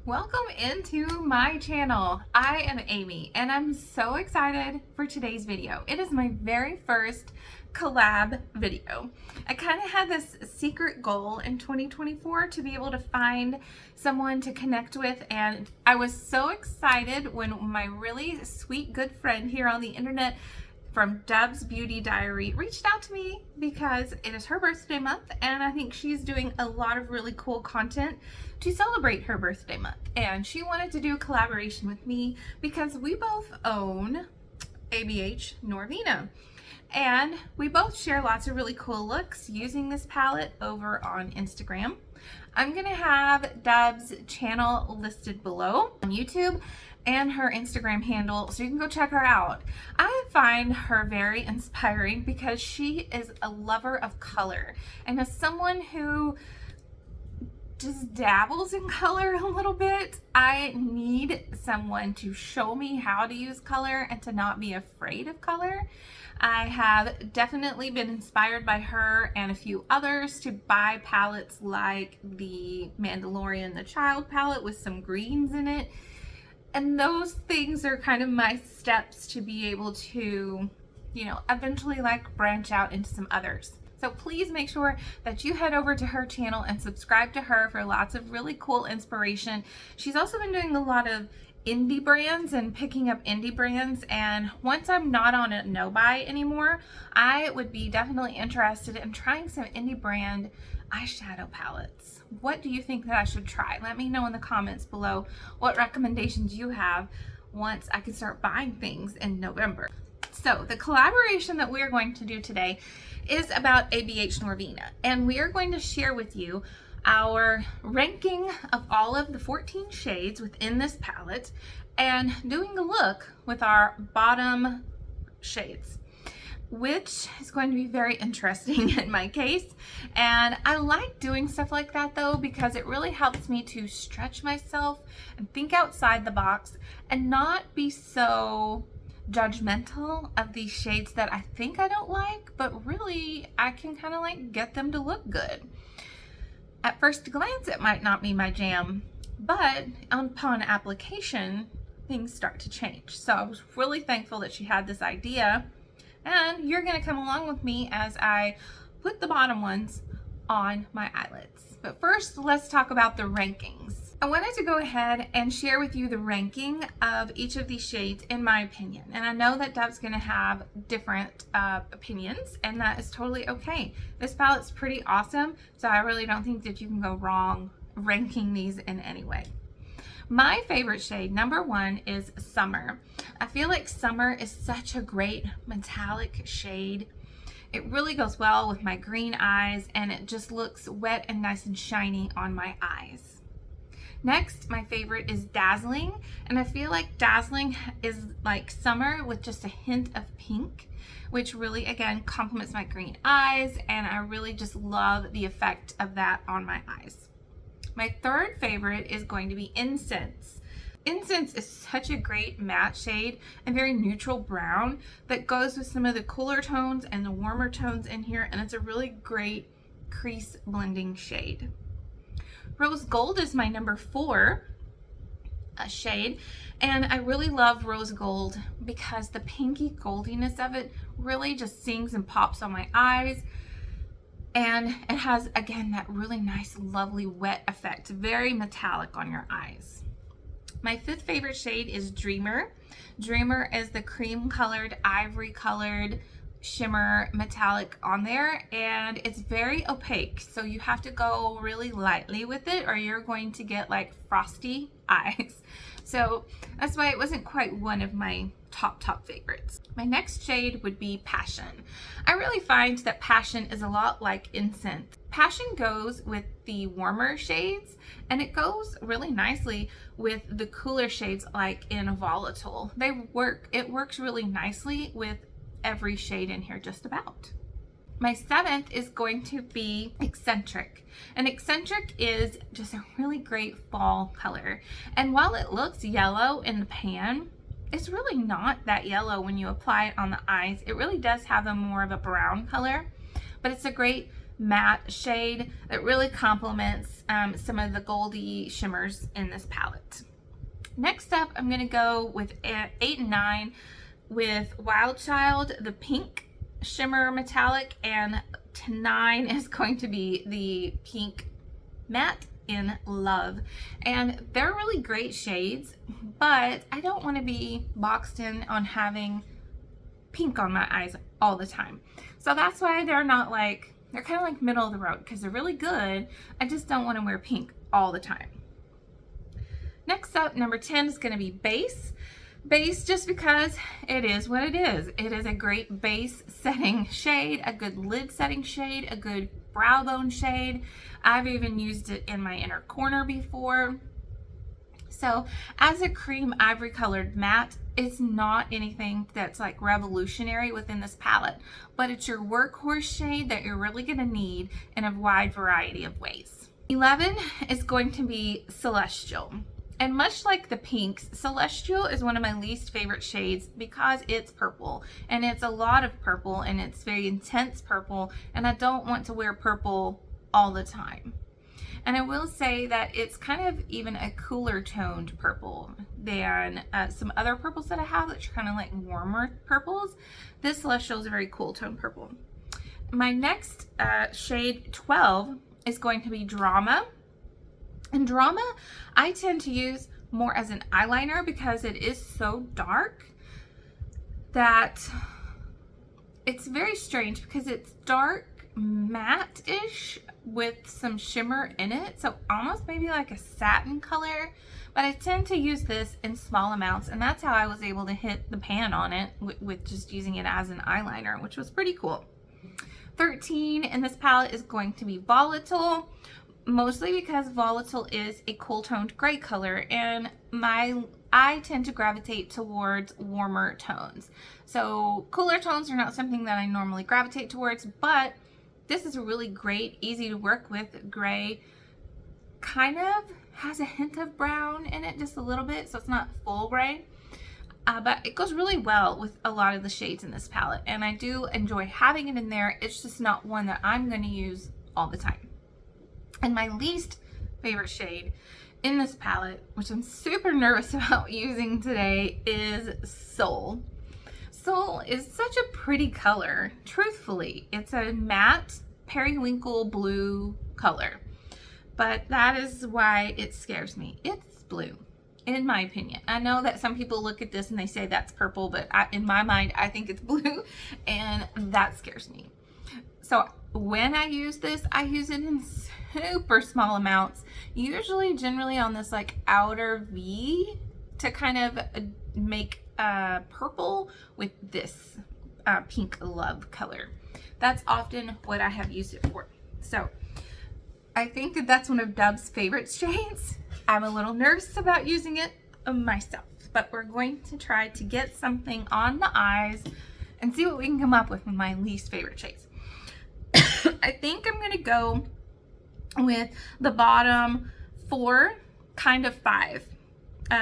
Welcome into my channel. I am Amy and I'm so excited for today's video. It is my very first collab video. I kind of had this secret goal in 2024 to be able to find someone to connect with, and I was so excited when my really sweet good friend here on the internet from Dub's Beauty Diary reached out to me because it is her birthday month and I think she's doing a lot of really cool content to celebrate her birthday month, and she wanted to do a collaboration with me because we both own ABH Norvina and we both share lots of really cool looks using this palette over on Instagram. I'm gonna have Dub's channel listed below on YouTube and her Instagram handle, so you can go check her out. I find her very inspiring because she is a lover of color, and as someone who just dabbles in color a little bit, I need someone to show me how to use color and to not be afraid of color. I have definitely been inspired by her and a few others to buy palettes like the Mandalorian the Child palette with some greens in it. And those things are kind of my steps to be able to, eventually branch out into some others. So please make sure that you head over to her channel and subscribe to her for lots of really cool inspiration. She's also been doing a lot of indie brands and picking up indie brands, and once I'm not on a no buy anymore, I would be definitely interested in trying some indie brand eyeshadow palettes. What do you think that I should try? Let me know in the comments below what recommendations you have once I can start buying things in November. So the collaboration that we're going to do today is about ABH Norvina, and we are going to share with you our ranking of all of the 14 shades within this palette and doing a look with our bottom shades, which is going to be very interesting in my case. And I like doing stuff like that though, because it really helps me to stretch myself and think outside the box and not be so judgmental of these shades that I think I don't like, but really I can kind of get them to look good. At first glance it might not be my jam, but upon application things start to change. So I was really thankful that she had this idea, and you're gonna come along with me as I put the bottom ones on my eyelids. But first, let's talk about the rankings. I wanted to go ahead and share with you the ranking of each of these shades in my opinion. And I know that Dub's gonna have different opinions, and that is totally okay. This palette's pretty awesome, so I really don't think that you can go wrong ranking these in any way. My favorite shade, number one, is Summer. I feel like Summer is such a great metallic shade. It really goes well with my green eyes, and it just looks wet and nice and shiny on my eyes. Next, my favorite is Dazzling, and I feel like Dazzling is like Summer with just a hint of pink, which really, again, complements my green eyes, and I really just love the effect of that on my eyes. My third favorite is going to be Incense. Incense is such a great matte shade and very neutral brown that goes with some of the cooler tones and the warmer tones in here, and it's a really great crease blending shade. Rose Gold is my number 4 shade, and I really love Rose Gold because the pinky goldiness of it really just sings and pops on my eyes, and it has, again, that really nice lovely wet effect, very metallic on your eyes. My 5th favorite shade is Dreamer. Dreamer is the cream colored, ivory colored shimmer metallic on there, and it's very opaque, so you have to go really lightly with it or you're going to get frosty eyes. So that's why it wasn't quite one of my top favorites. My next shade would be Passion. I really find that Passion is a lot like Incense. Passion goes with the warmer shades, and it goes really nicely with the cooler shades like in Volatile. It works really nicely with every shade in here just about. My 7th is going to be Eccentric, and Eccentric is just a really great fall color, and while it looks yellow in the pan, it's really not that yellow when you apply it on the eyes. It really does have more of a brown color, but it's a great matte shade that really complements some of the goldy shimmers in this palette. Next up, I'm going to go with 8 and 9 with Wild Child, the pink shimmer metallic, and 9 is going to be the pink matte in Love. And they're really great shades, but I don't want to be boxed in on having pink on my eyes all the time. So that's why they're not like, they're kind of like middle of the road, because they're really good. I just don't want to wear pink all the time. Next up, number 10 is going to be Base. Base, just because it is what it is. It is a great base setting shade, a good lid setting shade, a good brow bone shade. I've even used it in my inner corner before. So as a cream ivory colored matte, it's not anything that's like revolutionary within this palette, but it's your workhorse shade that you're really going to need in a wide variety of ways. 11 is going to be Celestial. And much like the pinks, Celestial is one of my least favorite shades because it's purple, and it's a lot of purple, and it's very intense purple, and I don't want to wear purple all the time. And I will say that it's kind of even a cooler toned purple than some other purples that I have, that are kind of like warmer purples. This Celestial is a very cool tone purple. My next shade 12 is going to be Drama. And Drama, I tend to use more as an eyeliner because it is so dark that it's very strange, because it's dark matte-ish with some shimmer in it, so almost maybe like a satin color, but I tend to use this in small amounts, and that's how I was able to hit the pan on it with just using it as an eyeliner, which was pretty cool. 13 in this palette is going to be Volatile, mostly because Volatile is a cool toned gray color, and I tend to gravitate towards warmer tones. So cooler tones are not something that I normally gravitate towards, but this is a really great, easy to work with gray. Kind of has a hint of brown in it, just a little bit, so it's not full gray. But it goes really well with a lot of the shades in this palette, and I do enjoy having it in there. It's just not one that I'm going to use all the time. And my least favorite shade in this palette, which I'm super nervous about using today, is Soul. Soul is such a pretty color. Truthfully, it's a matte periwinkle blue color, but that is why it scares me. It's blue, in my opinion. I know that some people look at this and they say that's purple, but in my mind, I think it's blue, and that scares me. So when I use this, I use it in super small amounts, usually generally on this like outer V, to kind of make purple with this pink Love color. That's often what I have used it for. So I think that that's one of Dub's favorite shades. I'm a little nervous about using it myself, but we're going to try to get something on the eyes and see what we can come up with my least favorite shades. I think I'm going to go with the bottom 4, kind of 5,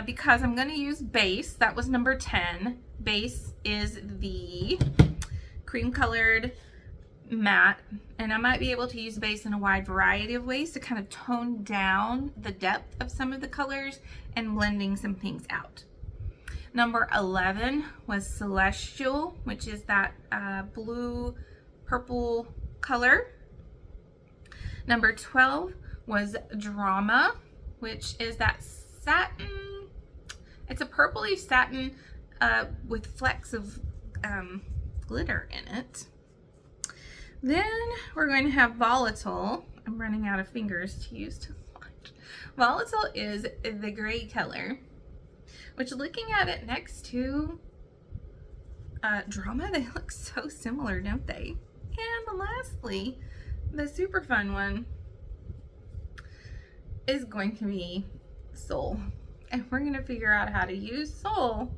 because I'm going to use Base. That was number 10. Base is the cream colored matte, and I might be able to use Base in a wide variety of ways to kind of tone down the depth of some of the colors and blending some things out. Number 11 was Celestial, which is that blue purple color. Number 12 was Drama, which is that satin. It's a purpley satin with flecks of glitter in it. Then we're going to have Volatile. I'm running out of fingers to use too much. Volatile is the gray color, which, looking at it next to Drama, they look so similar, don't they? And lastly, the super fun one is going to be Soul. And we're going to figure out how to use Soul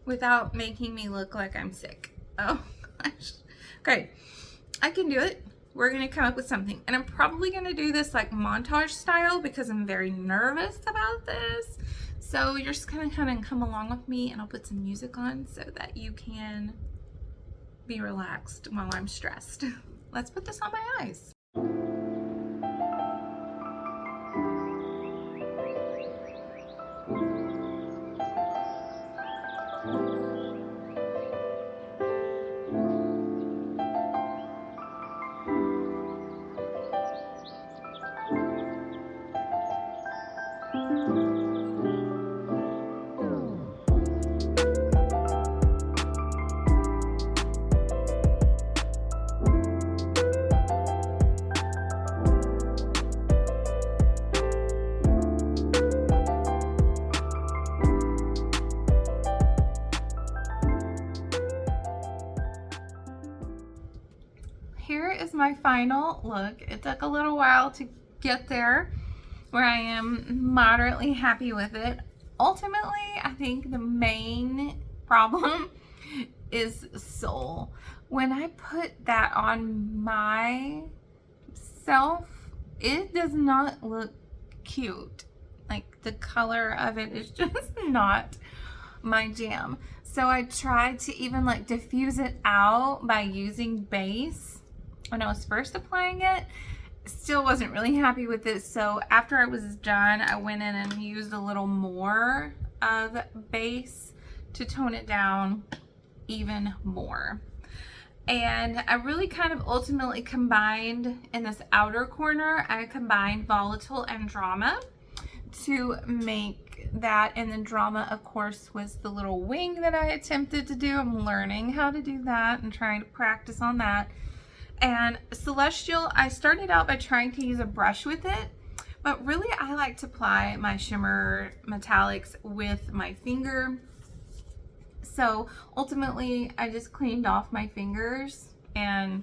without making me look like I'm sick. Oh gosh. Okay, I can do it. We're going to come up with something. And I'm probably going to do this like montage style because I'm very nervous about this. So you're just going to kind of come along with me, and I'll put some music on so that you can be relaxed while I'm stressed. Let's put this on my eyes. my final look. It took a little while to get there where I am moderately happy with it. Ultimately, I think the main problem is sole. When I put that on myself, it does not look cute. Like, the color of it is just not my jam. So I tried to even like diffuse it out by using base when I was first applying it. Still wasn't really happy with it. So after I was done, I went in and used a little more of base to tone it down even more. And I really kind of ultimately combined in this outer corner, I combined volatile and drama to make that. And then drama, of course, was the little wing that I attempted to do. I'm learning how to do that and trying to practice on that. And celestial, I started out by trying to use a brush with it, but really I like to apply my shimmer metallics with my finger. So ultimately I just cleaned off my fingers and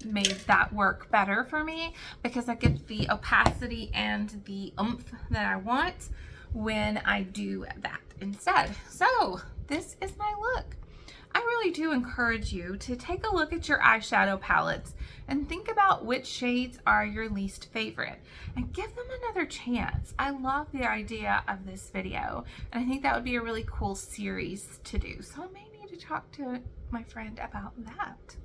made that work better for me because I get the opacity and the oomph that I want when I do that instead. So this is my look. I really do encourage you to take a look at your eyeshadow palettes and think about which shades are your least favorite and give them another chance. I love the idea of this video and I think that would be a really cool series to do. So I may need to talk to my friend about that.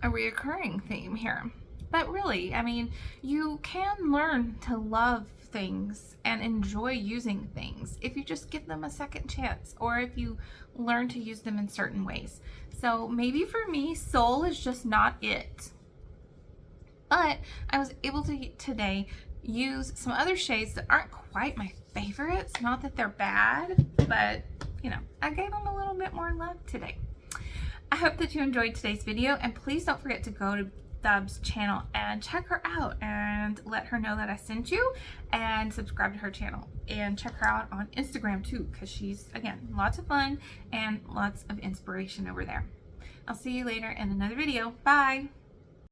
A reoccurring theme here. But really, I mean, you can learn to love things and enjoy using things if you just give them a second chance or if you learn to use them in certain ways. So maybe for me, Soul is just not it. But I was able to today use some other shades that aren't quite my favorites. Not that they're bad, but you know, I gave them a little bit more love today. I hope that you enjoyed today's video, and please don't forget to go to Dub's channel and check her out and let her know that I sent you, and subscribe to her channel and check her out on Instagram too, because she's, again, lots of fun and lots of inspiration over there. I'll see you later in another video. Bye.